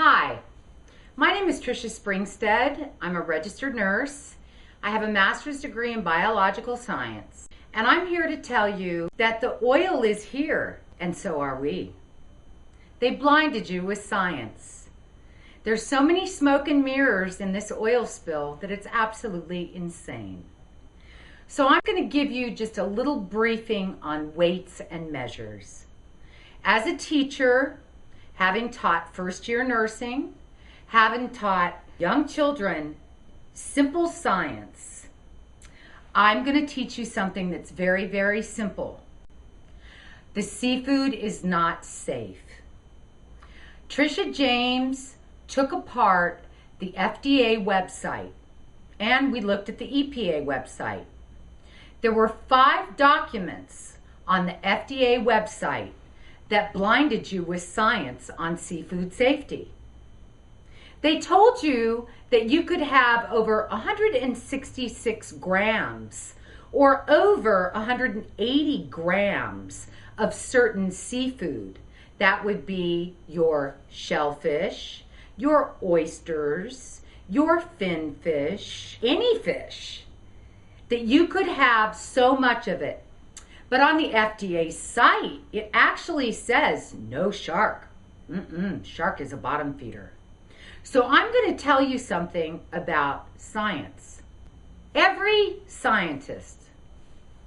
Hi, my name is Tricia Springstead. I'm a registered nurse. I have a master's degree in biological science, and I'm here to tell you that the oil is here, and so are we. They blinded you with science. There's so many smoke and mirrors in this oil spill that it's absolutely insane. So I'm going to give you just a little briefing on weights and measures. As a teacher, having taught first-year nursing, having taught young children simple science, I'm going to teach you something that's very, very simple. The seafood is not safe. Tricia James took apart the FDA website, and we looked at the EPA website. There were 5 documents on the FDA website that blinded you with science on seafood safety. They told you that you could have over 166 grams or over 180 grams of certain seafood. That would be your shellfish, your oysters, your fin fish, any fish, that you could have so much of it. But on the FDA site, it actually says no shark. Shark is a bottom feeder. So I'm going to tell you something about science. Every scientist,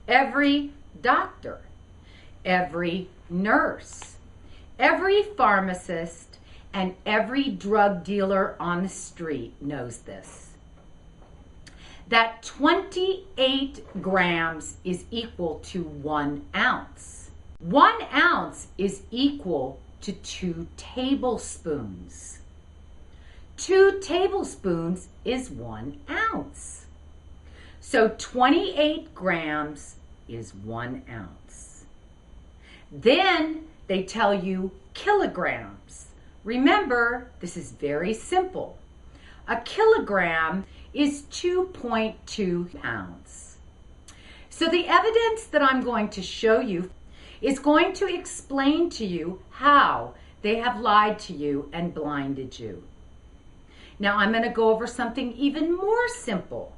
every doctor, every nurse, every pharmacist, and every drug dealer on the street knows this. That 28 grams is equal to 1 ounce. 1 ounce is equal to 2 tablespoons. 2 tablespoons is 1 ounce. So 28 grams is 1 ounce. Then they tell you kilograms. Remember, this is very simple. A kilogram is 2.2 pounds. So the evidence that I'm going to show you is going to explain to you how they have lied to you and blinded you. Now I'm going to go over something even more simple.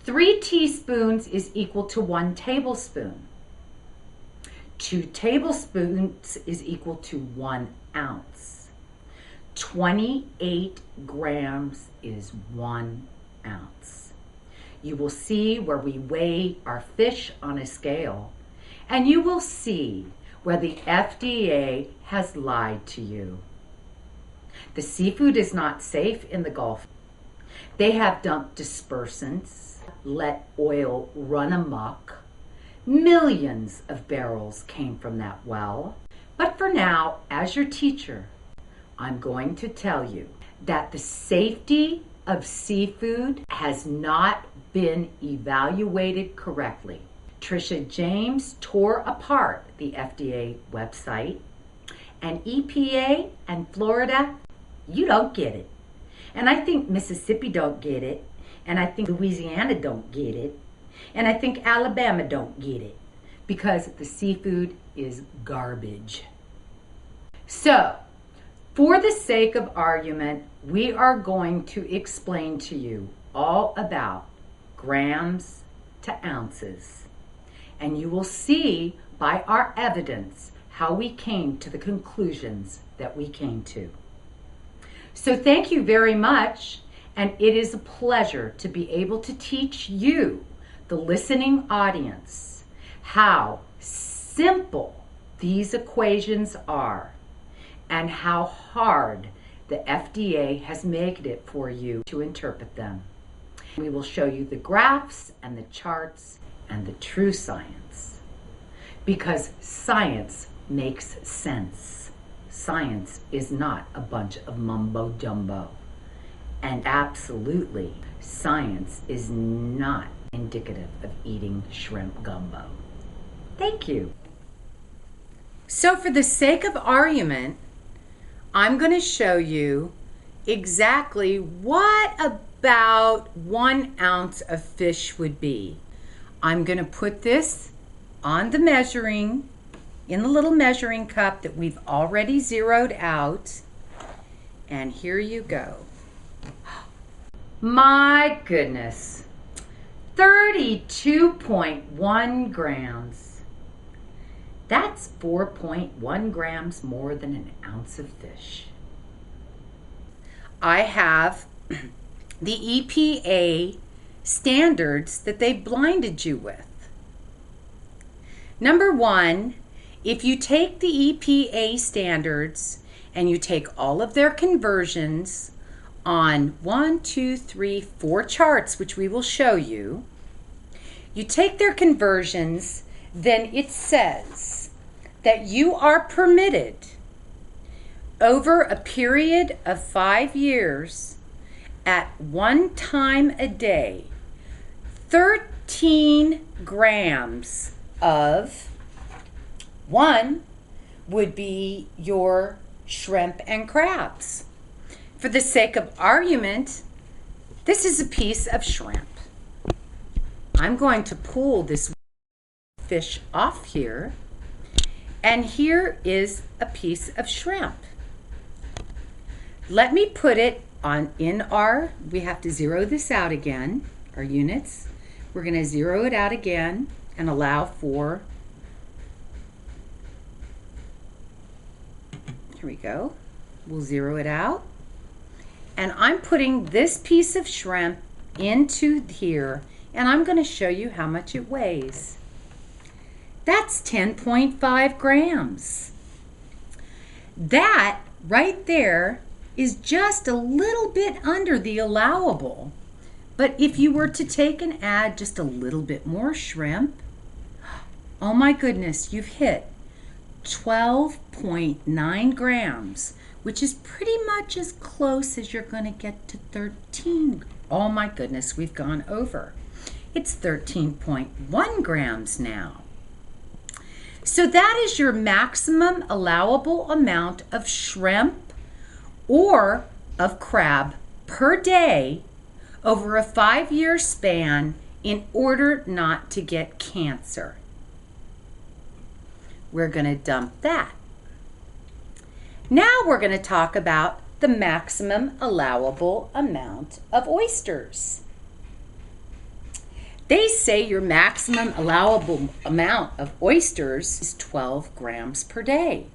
3 teaspoons is equal to 1 tablespoon. 2 tablespoons is equal to 1 ounce. 28 grams is 1 ounce. You will see where we weigh our fish on a scale, and you will see where the FDA has lied to you. The seafood is not safe in the Gulf. They have dumped dispersants, let oil run amok. Millions of barrels came from that well. But for now, as your teacher, I'm going to tell you that the safety of seafood has not been evaluated correctly. Tricia James tore apart the FDA website, and EPA and Florida, you don't get it. And I think Mississippi don't get it, and I think Louisiana don't get it, and I think Alabama don't get it, because the seafood is garbage. So, for the sake of argument, we are going to explain to you all about grams to ounces. And you will see by our evidence how we came to the conclusions that we came to. So thank you very much, and it is a pleasure to be able to teach you, the listening audience, how simple these equations are and how hard the FDA has made it for you to interpret them. We will show you the graphs and the charts and the true science, because science makes sense. Science is not a bunch of mumbo jumbo. And absolutely, science is not indicative of eating shrimp gumbo. Thank you. So for the sake of argument, I'm going to show you exactly what about 1 ounce of fish would be. I'm going to put this on the measuring, in the little measuring cup that we've already zeroed out. And here you go. My goodness, 32.1 grams. That's 4.1 grams more than an ounce of fish. I have the EPA standards that they blinded you with. Number one, if you take the EPA standards and you take all of their conversions on 1, 2, 3, 4 charts, which we will show you, you take their conversions, then it says that you are permitted over a period of 5 years at 1 time a day, 13 grams of, one would be your shrimp and crabs. For the sake of argument, this is a piece of shrimp. I'm going to pull this fish off here, and here is a piece of shrimp. Let me put it on we have to zero this out again, our units. We're going to zero it out again and allow for, here we go, we'll zero it out. And I'm putting this piece of shrimp into here, and I'm going to show you how much it weighs. That's 10.5 grams. That right there is just a little bit under the allowable. But if you were to take and add just a little bit more shrimp, oh my goodness, you've hit 12.9 grams, which is pretty much as close as you're going to get to 13. Oh my goodness, we've gone over. It's 13.1 grams now. So that is your maximum allowable amount of shrimp or of crab per day over a 5-year span in order not to get cancer. We're going to dump that. Now we're going to talk about the maximum allowable amount of oysters. They say your maximum allowable amount of oysters is 12 grams per day.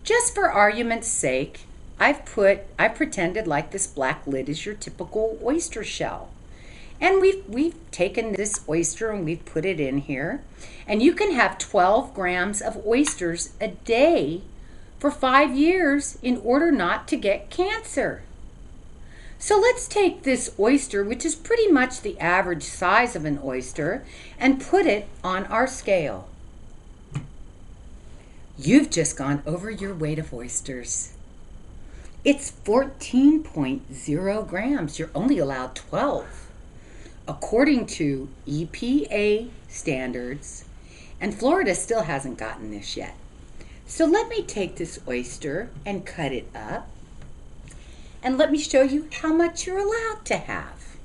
Just for argument's sake, I pretended like this black lid is your typical oyster shell. And we've taken this oyster and we've put it in here. And you can have 12 grams of oysters a day for 5 years in order not to get cancer. So let's take this oyster, which is pretty much the average size of an oyster, and put it on our scale. You've just gone over your weight of oysters. It's 14.0 grams. You're only allowed 12, according to EPA standards, and Florida still hasn't gotten this yet. So let me take this oyster and cut it up, and let me show you how much you're allowed to have.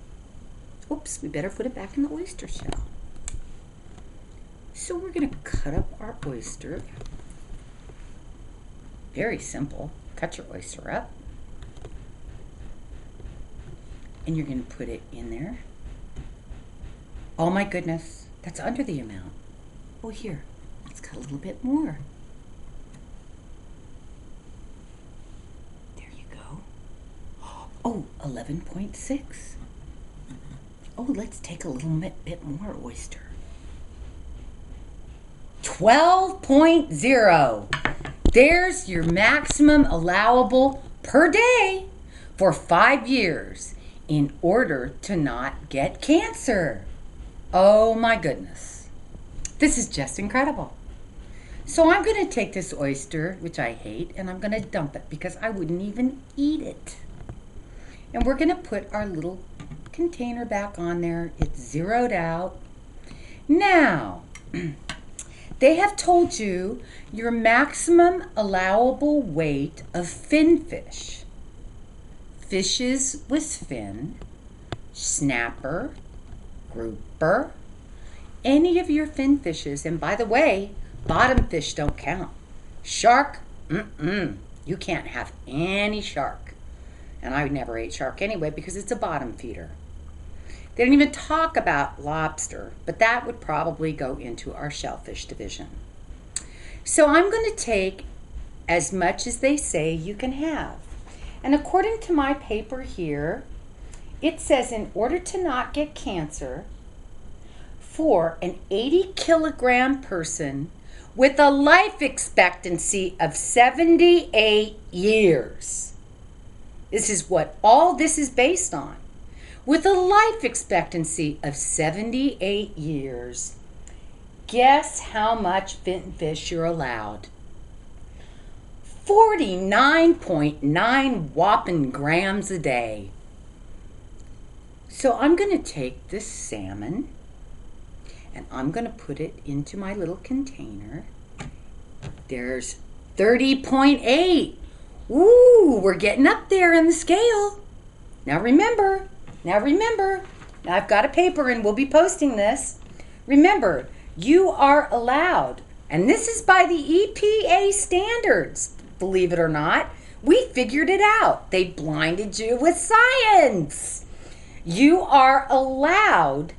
Oops, we better put it back in the oyster shell. So we're going to cut up our oyster. Very simple. Cut your oyster up, and you're going to put it in there. Oh my goodness, that's under the amount. Oh, here, let's cut a little bit more. There you go. Oh, 11.6. Oh, let's take a little bit more oyster. 12.0. There's your maximum allowable per day for 5 years in order to not get cancer. Oh my goodness. This is just incredible. So I'm going to take this oyster, which I hate, and I'm going to dump it because I wouldn't even eat it. And we're going to put our little container back on there. It's zeroed out. Now, they have told you your maximum allowable weight of finfish. Fishes with fin, snapper, grouper, any of your fin fishes. And by the way, bottom fish don't count. Shark, you can't have any shark. And I never ate shark anyway because it's a bottom feeder. They don't even talk about lobster, but that would probably go into our shellfish division. So I'm going to take as much as they say you can have. And according to my paper here, it says in order to not get cancer, for an 80-kilogram person with a life expectancy of 78 years. This is what all this is based on. With a life expectancy of 78 years, guess how much finfish you're allowed? 49.9 whopping grams a day. So I'm going to take this salmon and I'm going to put it into my little container. There's 30.8. Ooh, we're getting up there in the scale. Now remember, I've got a paper and we'll be posting this. Remember, you are allowed, and this is by the EPA standards, believe it or not. We figured it out. They blinded you with science. You are allowed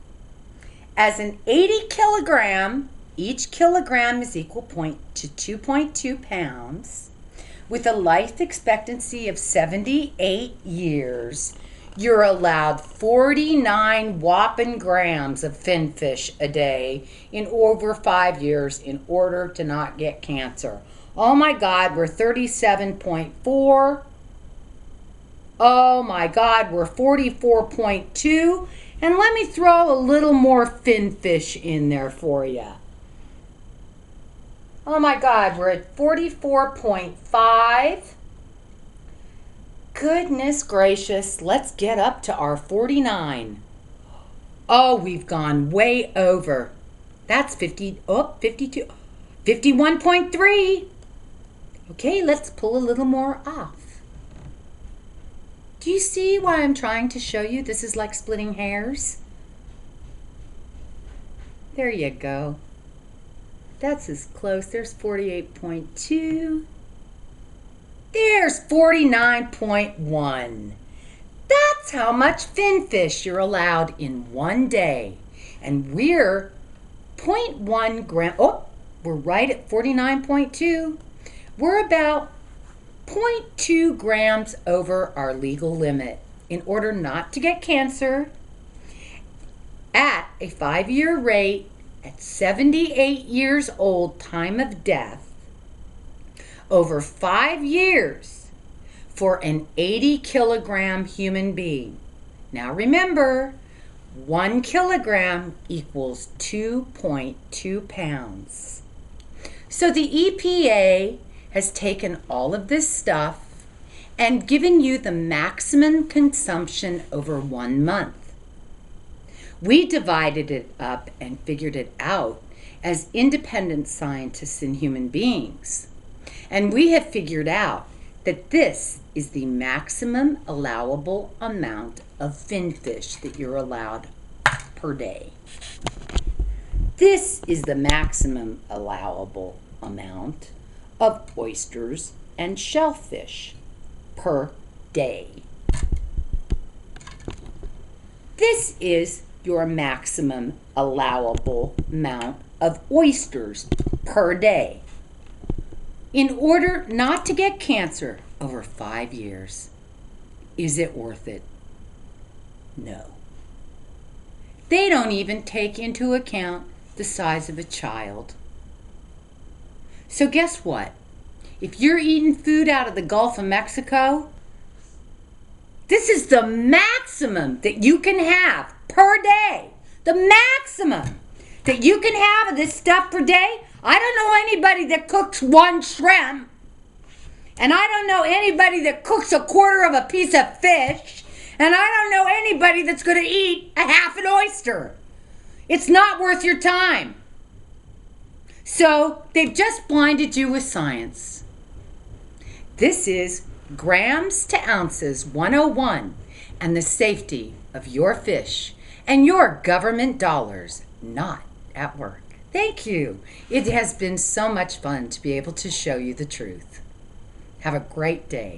as an 80 kilogram, each kilogram is equal to 2.2 pounds, with a life expectancy of 78 years, you're allowed 49 whopping grams of finfish a day in over 5 years in order to not get cancer. Oh my God, we're 37.4. Oh my God, we're 44.2. And let me throw a little more finfish in there for you. Oh my God, we're at 44.5. Goodness gracious, let's get up to our 49. Oh, we've gone way over. That's 52, 51.3. Okay, let's pull a little more off. Do you see why I'm trying to show you this is like splitting hairs? There you go. That's as close. There's 48.2. There's 49.1. That's how much finfish you're allowed in one day. And we're 0.1 gram. Oh, we're right at 49.2. We're about 0.2 grams over our legal limit in order not to get cancer at a 5-year rate at 78 years old, time of death, over 5 years for an 80 kilogram human being. Now remember, 1 kilogram equals 2.2 pounds. So the EPA has taken all of this stuff and given you the maximum consumption over 1 month. We divided it up and figured it out as independent scientists and human beings. And we have figured out that this is the maximum allowable amount of finfish that you're allowed per day. This is the maximum allowable amount of oysters and shellfish per day. This is your maximum allowable amount of oysters per day in order not to get cancer over 5 years. Is it worth it? No. They don't even take into account the size of a child. So guess what? If you're eating food out of the Gulf of Mexico, this is the maximum that you can have per day. The maximum that you can have of this stuff per day. I don't know anybody that cooks 1 shrimp. And I don't know anybody that cooks a quarter of a piece of fish. And I don't know anybody that's going to eat a half an oyster. It's not worth your time. So they've just blinded you with science. This is grams to ounces 101 and the safety of your fish and your government dollars not at work. Thank you. It has been so much fun to be able to show you the truth. Have a great day.